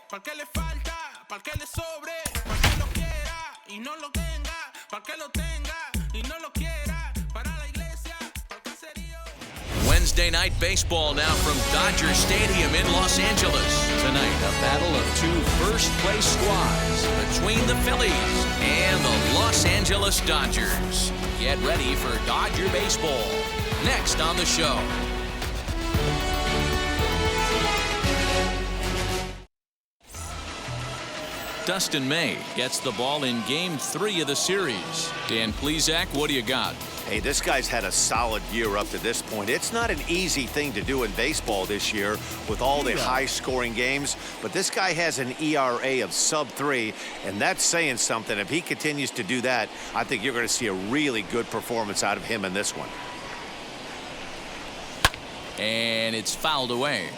Para que le falta, para que le sobre, para que lo quiera y no lo tenga, para que lo tenga y no lo quiera, para la iglesia, para el caserío. Wednesday night baseball now from Dodger Stadium in Los Angeles. Tonight, a battle of two first-place squads between the Phillies and the Los Angeles Dodgers. Get ready for Dodger baseball. Next on the show. Dustin May gets the ball in Game 3 of the series. Dan Plesac, what do you got? Hey, this guy's had a solid year up to this point. It's not an easy thing to do in baseball this year with all the high-scoring games, but this guy has an ERA of sub-3, and that's saying something. If he continues to do that, I think you're going to see a really good performance out of him in this one. And it's fouled away.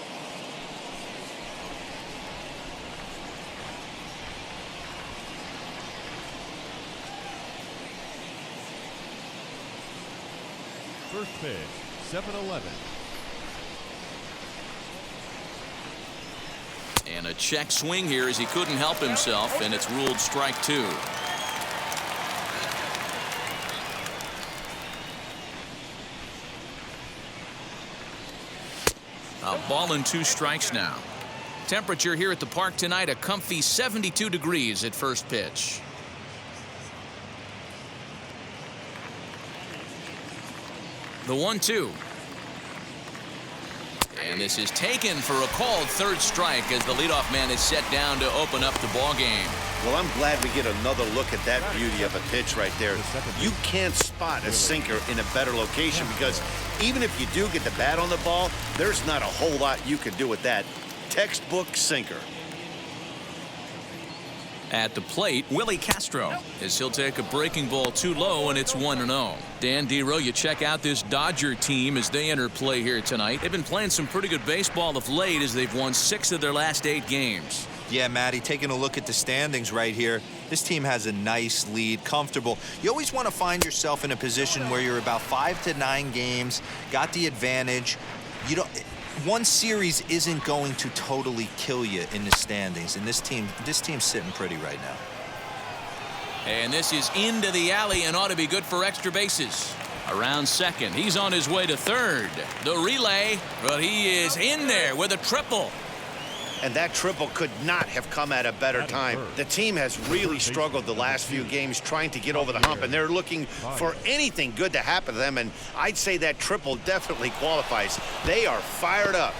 First pitch, 7-11. And a check swing here as he couldn't help himself, and it's ruled strike 2. A ball and 2 strikes now. Temperature here at the park tonight, a comfy 72 degrees at first pitch. The 1-2. And this is taken for a called third strike as the leadoff man is set down to open up the ball game. Well, I'm glad we get another look at that beauty of a pitch right there. You can't spot a sinker in a better location because even if you do get the bat on the ball, there's not a whole lot you can do with that. Textbook sinker. At the plate, Willie Castro, as he'll take a breaking ball too low, and it's 1-0. Dan Dero, you check out this Dodger team as they enter play here tonight. They've been playing some pretty good baseball of late as they've won 6 of their last 8 games. Yeah, Matty, taking a look at the standings right here, this team has a nice lead, comfortable. You always want to find yourself in a position where you're about 5 to 9 games, got the advantage. You don't. One series isn't going to totally kill you in the standings, and this team's sitting pretty right now. And this is into the alley and ought to be good for extra bases. Around second, he's on his way to third. The relay, but he is in there with a triple. And that triple could not have come at a better time. The team has really struggled the last few games trying to get over the hump, and they're looking for anything good to happen to them, and I'd say that triple definitely qualifies. They are fired up.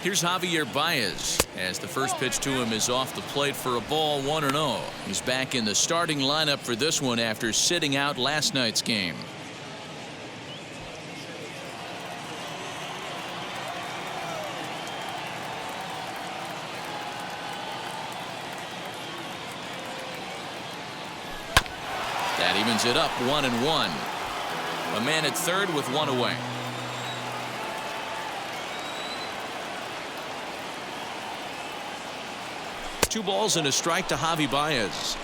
Here's Javier Baez as the first pitch to him is off the plate for a ball, 1-0. He's back in the starting lineup for this one after sitting out last night's game. That evens it up, 1-1. A man at third with 1 away. Two balls and a strike to Javi Baez.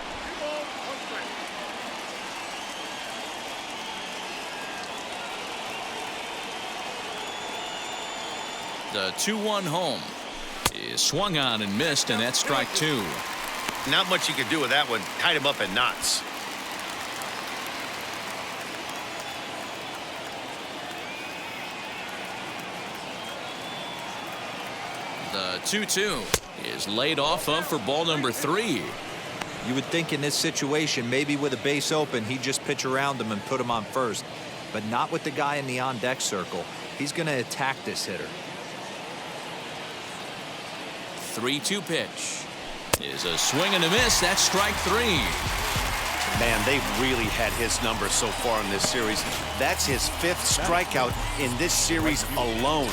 The 2-1 home is swung on and missed, and that's strike 2. Not much you can do with that one. Tied him up in knots. The 2-2 is laid off of for ball number 3. You would think in this situation, maybe with a base open, he'd just pitch around him and put him on first. But not with the guy in the on-deck circle. He's going to attack this hitter. 3-2 pitch is a swing and a miss. That's strike 3. Man, they've really had his number so far in this series. That's his 5th strikeout in this series alone.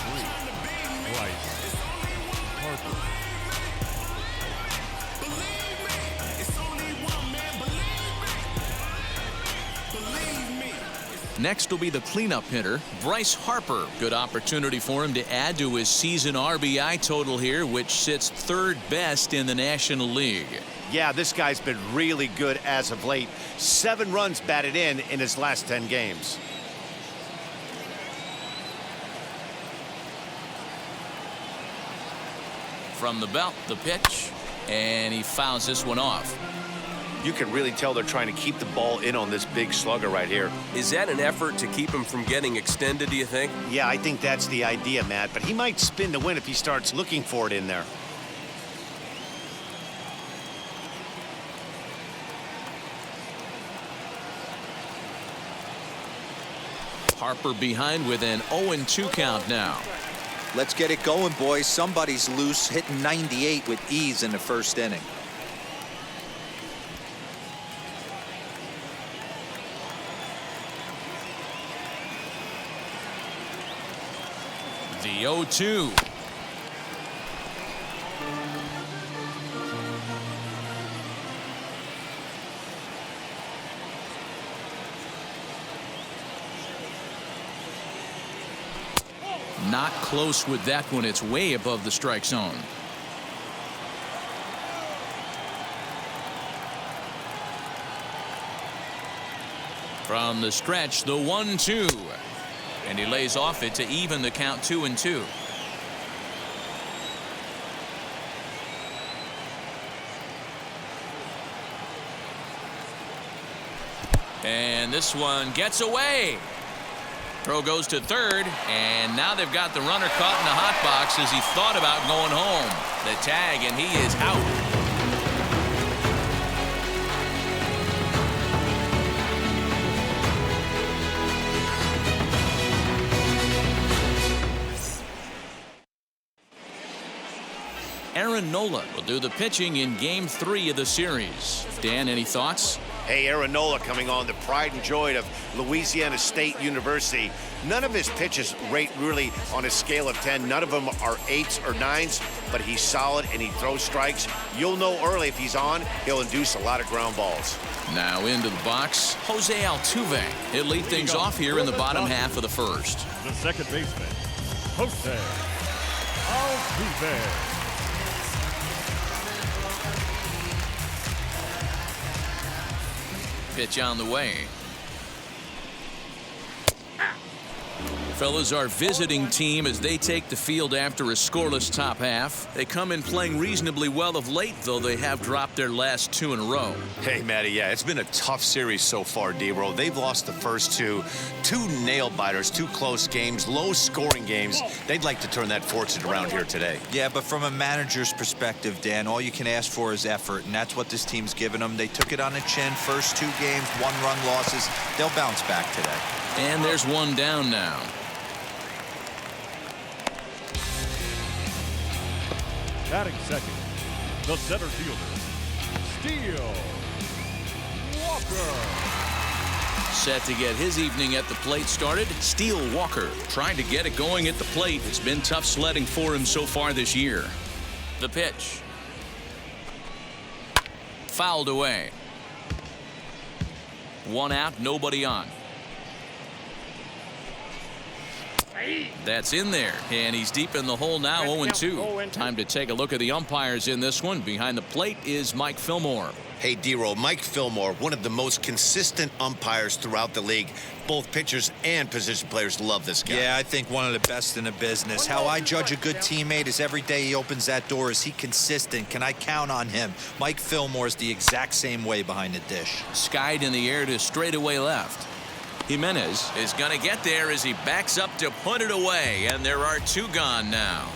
Next will be the cleanup hitter, Bryce Harper. Good opportunity for him to add to his season RBI total here, which sits third best in the National League. Yeah, this guy's been really good as of late. 7 runs batted in his last 10 games. From the belt, the pitch, and he fouls this one off. You can really tell they're trying to keep the ball in on this big slugger right here. Is that an effort to keep him from getting extended, do you think? Yeah, I think that's the idea, Matt, but he might spin to win if he starts looking for it in there. Harper behind with an 0-2 count now. Let's get it going, boys. Somebody's loose, hitting 98 with ease in the first inning. The 0-2. Not close with that one. It's way above the strike zone. From the stretch, the 1-2. And he lays off it to even the count 2-2. And this one gets away. Throw goes to third, and now they've got the runner caught in the hot box as he thought about going home. The tag, and he is out. Aaron Nola will do the pitching in Game 3 of the series. Dan, any thoughts? Hey, Aaron Nola coming on, the pride and joy of Louisiana State University. None of his pitches rate really on a scale of 10. None of them are 8s or 9s, but he's solid and he throws strikes. You'll know early if he's on, he'll induce a lot of ground balls. Now into the box, Jose Altuve. He'll lead things off here in the bottom half of the first. The second baseman, Jose Altuve. Pitch on the way. Fellas, our visiting team as they take the field after a scoreless top half. They come in playing reasonably well of late, though they have dropped their last 2 in a row. Hey, Matty, yeah, it's been a tough series so far, D-Roll. They've lost the first 2 nail-biters, 2 close games, low-scoring games. They'd like to turn that fortune around here today. Yeah, but from a manager's perspective, Dan, all you can ask for is effort, and that's what this team's given them. They took it on the chin. First 2 games, 1-run losses. They'll bounce back today. And there's one down now. Batting second, the center fielder, Steele Walker. Set to get his evening at the plate started. Steele Walker trying to get it going at the plate. It's been tough sledding for him so far this year. The pitch. Fouled away. 1 out, nobody on. That's in there, and he's deep in the hole now, 0-2. Time to take a look at the umpires in this one. Behind the plate is Mike Fillmore. Hey, D-Roll, Mike Fillmore, one of the most consistent umpires throughout the league. Both pitchers and position players love this guy. Yeah, I think one of the best in the business. How I judge a good teammate is every day he opens that door. Is he consistent? Can I count on him? Mike Fillmore is the exact same way behind the dish. Skied in the air to straightaway left. Jimenez is going to get there as he backs up to put it away, and there are 2 gone now.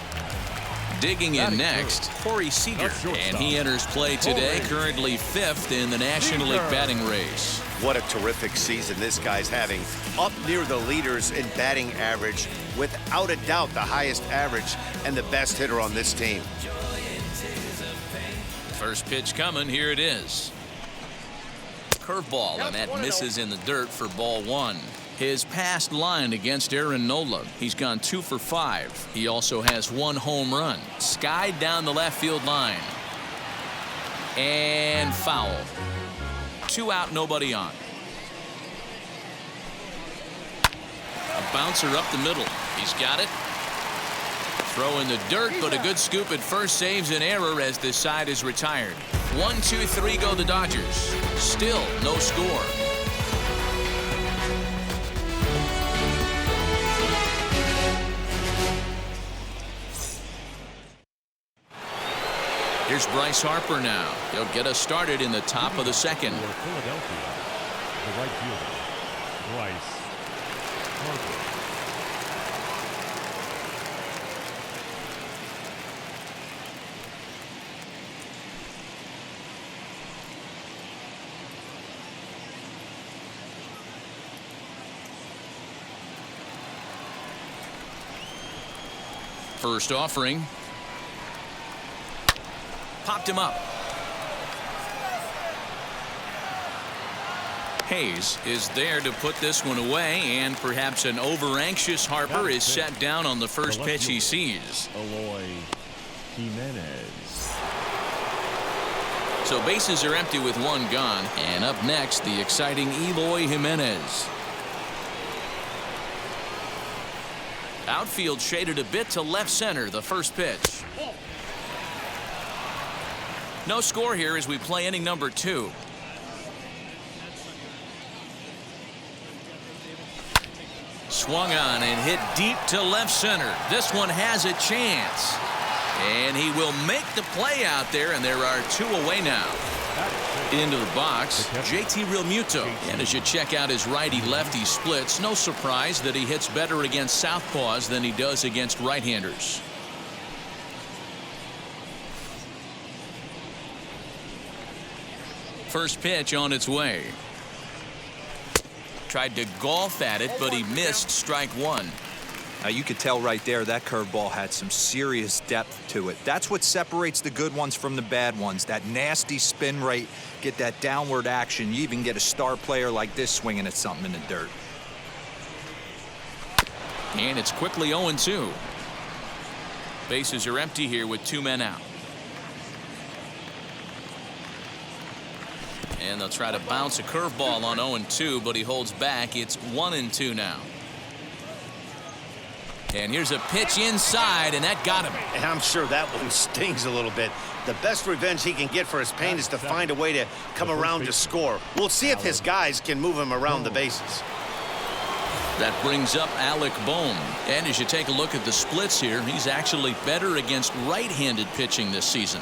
Digging in next, Corey Seager, and he enters play today, currently 5th in the National League batting race. What a terrific season this guy's having. Up near the leaders in batting average, without a doubt the highest average and the best hitter on this team. First pitch coming, here it is. Curveball, and that misses in the dirt for ball 1. His past line against Aaron Nola, he's gone 2 for 5. He also has 1 home run. Skied down the left field line. And foul. 2 out, nobody on. bouncer up the middle. He's got it. Throw in the dirt, but a good scoop at first saves an error as this side is retired. 1, 2, 3 go the Dodgers. Still no score. Here's Bryce Harper now. He'll get us started in the top of the second. For Philadelphia, the right fielder, Bryce Harper. First offering. Popped him up. Hayes is there to put this one away, and perhaps an over-anxious Harper is set down on the first pitch he sees. Eloy Jimenez. So bases are empty with one gone, and up next, the exciting Eloy Jimenez. Outfield shaded a bit to left center, the first pitch. No score here as we play inning number 2. Swung on and hit deep to left center. This one has a chance. And he will make the play out there, and there are 2 away now. Into the box, JT Realmuto. And as you check out his righty-lefty splits, no surprise that he hits better against southpaws than he does against right-handers. First pitch on its way. Tried to golf at it, but he missed strike 1. Now you could tell right there that curveball had some serious depth to it. That's what separates the good ones from the bad ones. That nasty spin rate, get that downward action. You even get a star player like this swinging at something in the dirt. And it's quickly 0-2. Bases are empty here with 2 men out. And they'll try to bounce a curveball on 0-2, but he holds back. It's 1-2 now. And here's a pitch inside, and that got him. And I'm sure that one stings a little bit. The best revenge he can get for his pain is to find a way to come around to score. We'll see if his guys can move him around the bases. That brings up Alec Bohm. And as you take a look at the splits here, he's actually better against right-handed pitching this season.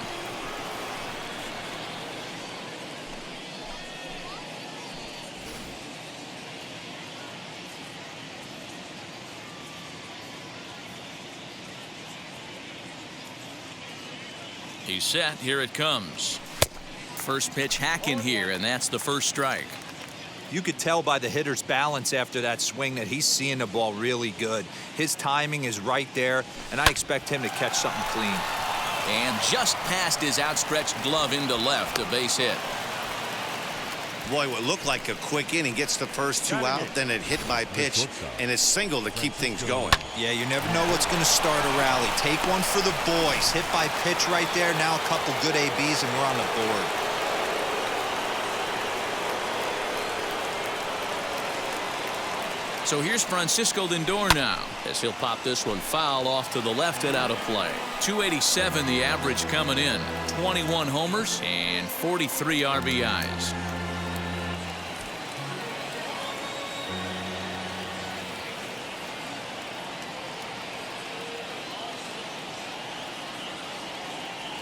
He's set. Here it comes. First pitch hacking here, and that's the first strike. You could tell by the hitter's balance after that swing that he's seeing the ball really good. His timing is right there, and I expect him to catch something clean. And just past his outstretched glove into left, a base hit. Boy, what looked like a quick inning gets the first 2 out, then it hit by pitch, and it's single to keep things going. Yeah, you never know what's going to start a rally. Take one for the boys. Hit by pitch right there. Now a couple good ABs, and we're on the board. So here's Francisco Lindor now, as he'll pop this one foul off to the left and out of play. 287 the average coming in. 21 homers and 43 RBIs.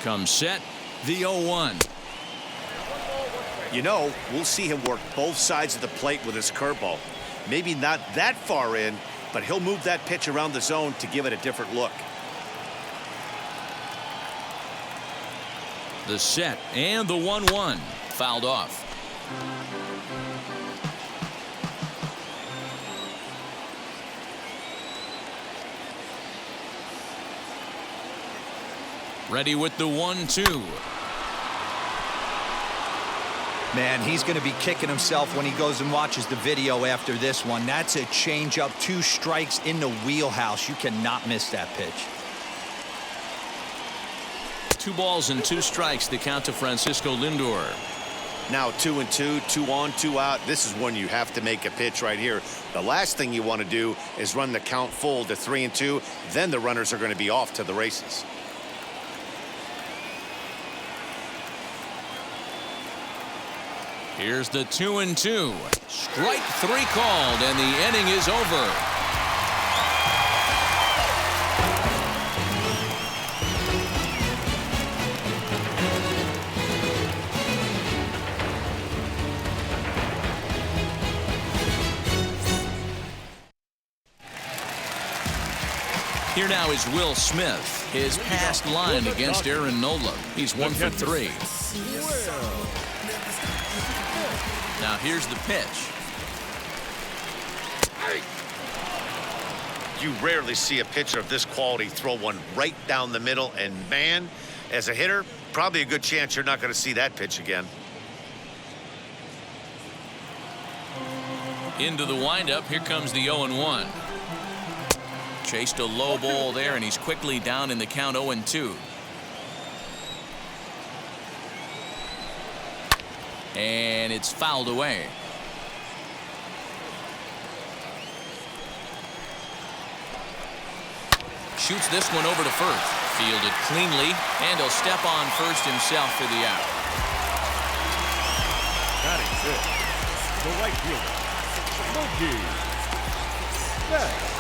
Comes set, the 0-1. You know, we'll see him work both sides of the plate with his curveball. Maybe not that far in, but he'll move that pitch around the zone to give it a different look. The set and the 1-1 fouled off. Ready with the 1-2. Man, he's going to be kicking himself when he goes and watches the video after this one. That's a changeup, 2 strikes in the wheelhouse. You cannot miss that pitch. 2 balls and 2 strikes to count to Francisco Lindor. Now 2-2, 2 on, 2 out. This is when you have to make a pitch right here. The last thing you want to do is run the count full to 3-2. Then the runners are going to be off to the races. Here's the 2-2. Strike 3 called, and the inning is over. Here now is Will Smith. His past line against Aaron Nola. He's 1 for 3. Now here's the pitch. You rarely see a pitcher of this quality throw one right down the middle, and man, as a hitter, probably a good chance you're not going to see that pitch again. Into the windup. Here comes the 0-1. Chased a low ball there, and he's quickly down in the count 0-2. And it's fouled away. Shoots this one over to first. Fielded cleanly, and he'll step on first himself for the out. Batting fifth, the right fielder, Mookie Betts.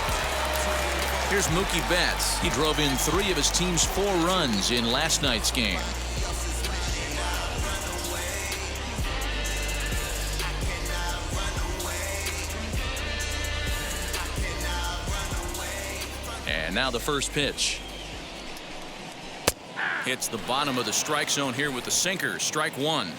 Here's Mookie Betts. He drove in 3 of his team's 4 runs in last night's game. And now the first pitch. Hits the bottom of the strike zone here with the sinker. Strike 1.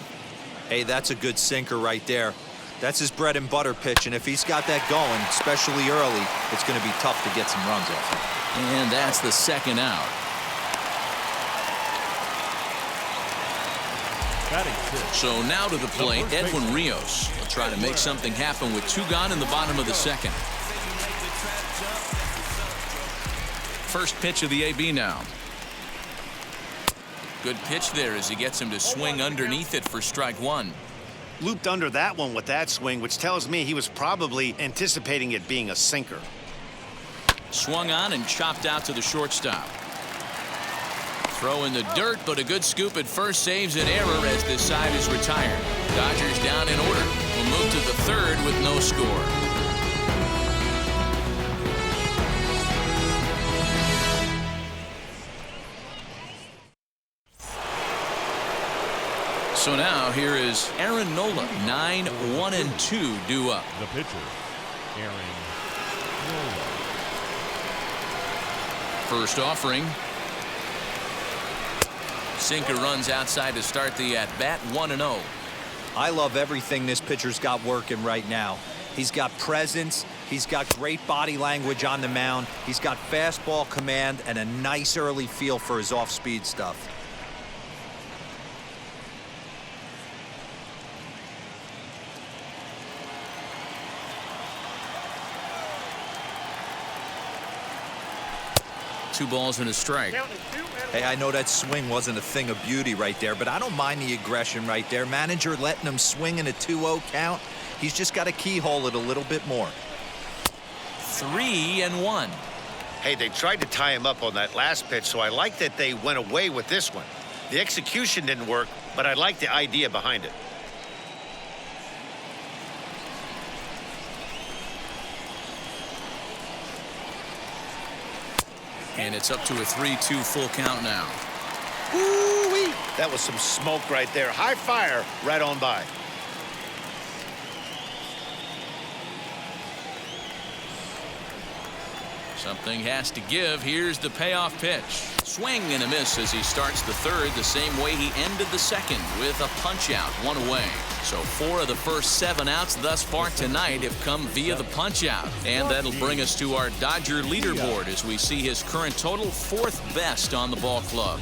Hey, that's a good sinker right there. That's his bread and butter pitch, and if he's got that going, especially early, it's going to be tough to get some runs off. And that's the second out. So now to the plate, Edwin Rios. He'll try to make something happen with 2 gone in the bottom of the second. First pitch of the AB now. Good pitch there as he gets him to swing underneath it for strike 1. Looped under that one with that swing, which tells me he was probably anticipating it being a sinker. Swung on and chopped out to the shortstop. Throw in the dirt, but a good scoop at first saves an error as this side is retired. Dodgers down in order. Will move to the 3rd with no score. So now here is Aaron Nola. 9-1-2 due up. The pitcher, Aaron Nola. First offering. Sinker runs outside to start the at-bat. 1-0. I love everything this pitcher's got working right now. He's got presence. He's got great body language on the mound. He's got fastball command and a nice early feel for his off-speed stuff. Two balls and a strike. Hey, I know that swing wasn't a thing of beauty right there, but I don't mind the aggression right there. Manager letting him swing in a 2-0 count. He's just got to keyhole it a little bit more. 3-1. Hey, they tried to tie him up on that last pitch, so I like that they went away with this one. The execution didn't work, but I like the idea behind it. And it's up to a 3-2 full count now. Woo-wee. That was some smoke right there. High fire right on by. Something has to give. Here's the payoff pitch. Swing and a miss as he starts the 3rd the same way he ended the 2nd with a punch out, 1 away. So 4 of the first 7 outs thus far tonight have come via the punch out. And that'll bring us to our Dodger leaderboard as we see his current total 4th best on the ball club.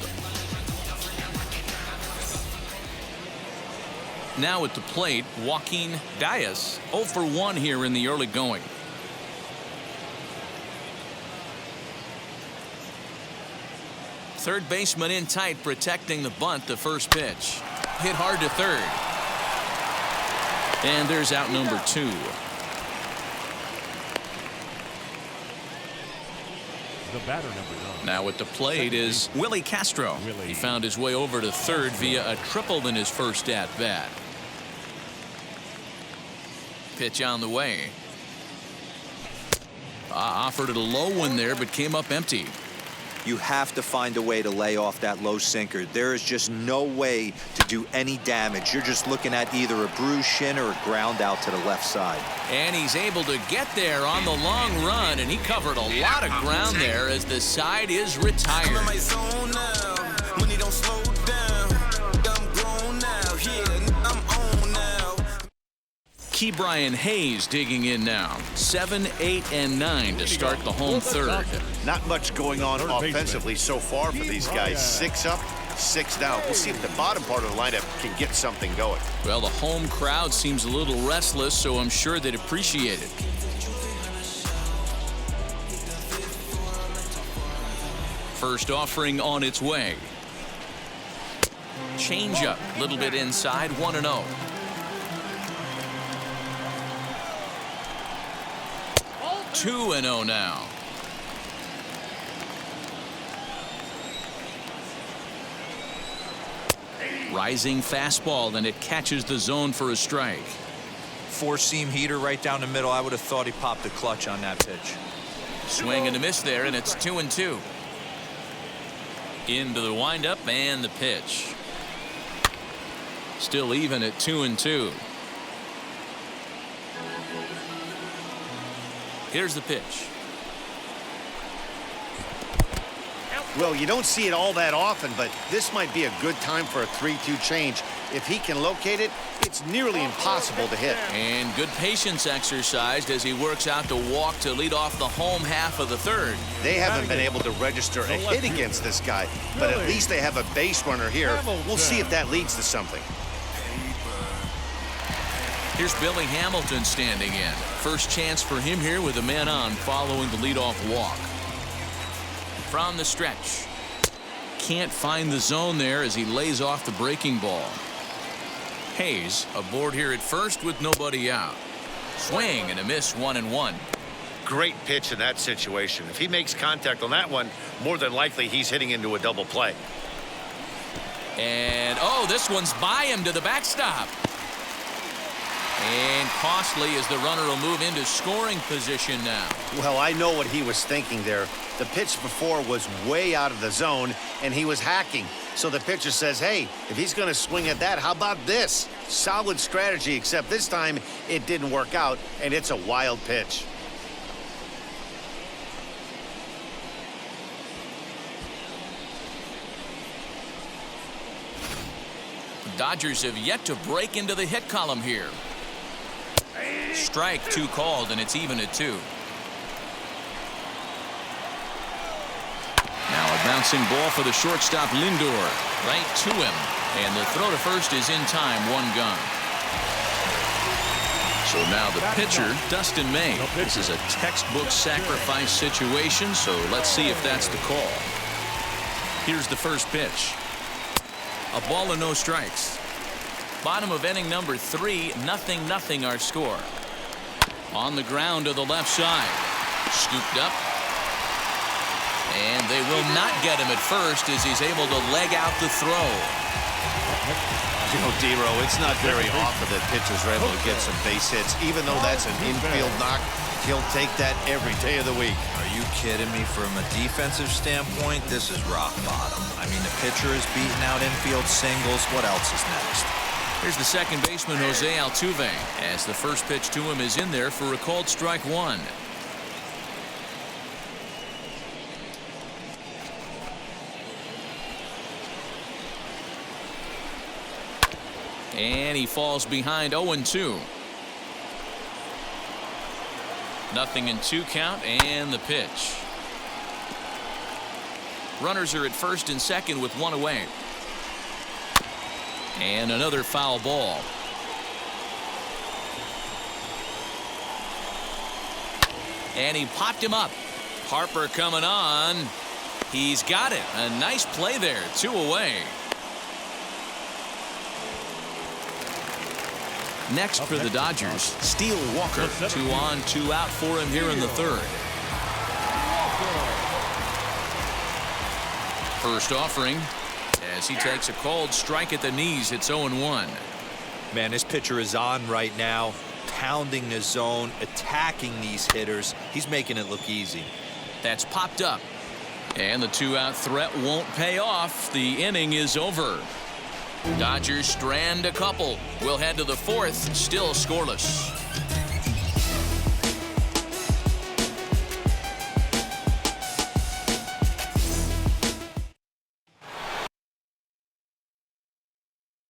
Now at the plate, Joaquin Diaz 0 for 1 here in the early going. Third baseman in tight, protecting the bunt. The first pitch hit hard to 3rd. And there's out number 2. The batter, number 9. Now at the plate is Willie Castro. He found his way over to third via a triple in his first at-bat. Pitch on the way. Offered it a low one there, but came up empty. You have to find a way to lay off that low sinker. There is just no way to do any damage. You're just looking at either a bruised shin or a ground out to the left side. And he's able to get there on the long run, and he covered a lot of ground there as the side is retired. I'm in my zone now. Money don't slow down. I'm grown now. Yeah, I'm on now. Ke'Bryan Hayes digging in now. 7, 8, and 9 to start the home third. Not much going on offensively so far for these guys. 6 up, 6 down. We'll see if the bottom part of the lineup can get something going. Well, the home crowd seems a little restless, so I'm sure they'd appreciate it. First offering on its way. Changeup, a little bit inside, 1-0. Two 2-0 now. Rising fastball, and it catches the zone for a strike. 4-seam heater right down the middle. I would have thought he popped a clutch on that pitch. Swing and a miss there, and it's 2-2. Into the windup and the pitch. Still even at 2-2. Here's the pitch. Well, you don't see it all that often, but this might be a good time for a 3-2 change. If he can locate it, it's nearly impossible to hit. And good patience exercised as he works out the walk to lead off the home half of the third. They haven't been able to register a hit against this guy, but at least they have a base runner here. We'll see if that leads to something. Here's Billy Hamilton standing in. First chance for him here with a man on following the leadoff walk. From the stretch. Can't find the zone there as he lays off the breaking ball. Hayes aboard here at first with nobody out. Swing and a miss, 1-1. Great pitch in that situation. If he makes contact on that one, more than likely he's hitting into a double play. And oh, this one's by him to the backstop. And costly as the runner will move into scoring position now. Well, I know what he was thinking there. The pitch before was way out of the zone, and he was hacking. So the pitcher says, hey, if he's going to swing at that, how about this? Solid strategy, except this time it didn't work out, and it's a wild pitch. The Dodgers have yet to break into the hit column here. Strike 2 called, and it's even at 2. Now a bouncing ball for the shortstop Lindor. Right to him. And the throw to first is in time, 1 gone. So now the pitcher, Dustin May. This is a textbook sacrifice situation, so let's see if that's the call. Here's the first pitch. A ball and no strikes. Bottom of inning number 3, 0-0 our score. On the ground to the left side. Scooped up. And they will not get him at first as he's able to leg out the throw. You know, D-Row, it's not very often that pitchers are able to get some base hits. Even though that's an infield knock, he'll take that every day of the week. Are you kidding me? From a defensive standpoint, this is rock bottom. I mean, the pitcher is beating out infield singles. What else is next? Here's the second baseman, Jose Altuve, as the first pitch to him is in there for a called strike 1. And he falls behind 0-2. 0-2 count and the pitch. Runners are at first and second with 1 away. And another foul ball. And he popped him up. Harper coming on. He's got it. A nice play there. 2 away. Next for the Dodgers, Steele Walker. 2 on, 2 out for him here in the third. First offering as he takes a cold strike at the knees. It's 0-1. Man, this pitcher is on right now, pounding the zone, attacking these hitters. He's making it look easy. That's popped up. And the 2-out threat won't pay off. The inning is over. Dodgers strand a couple. We'll head to the fourth, still scoreless.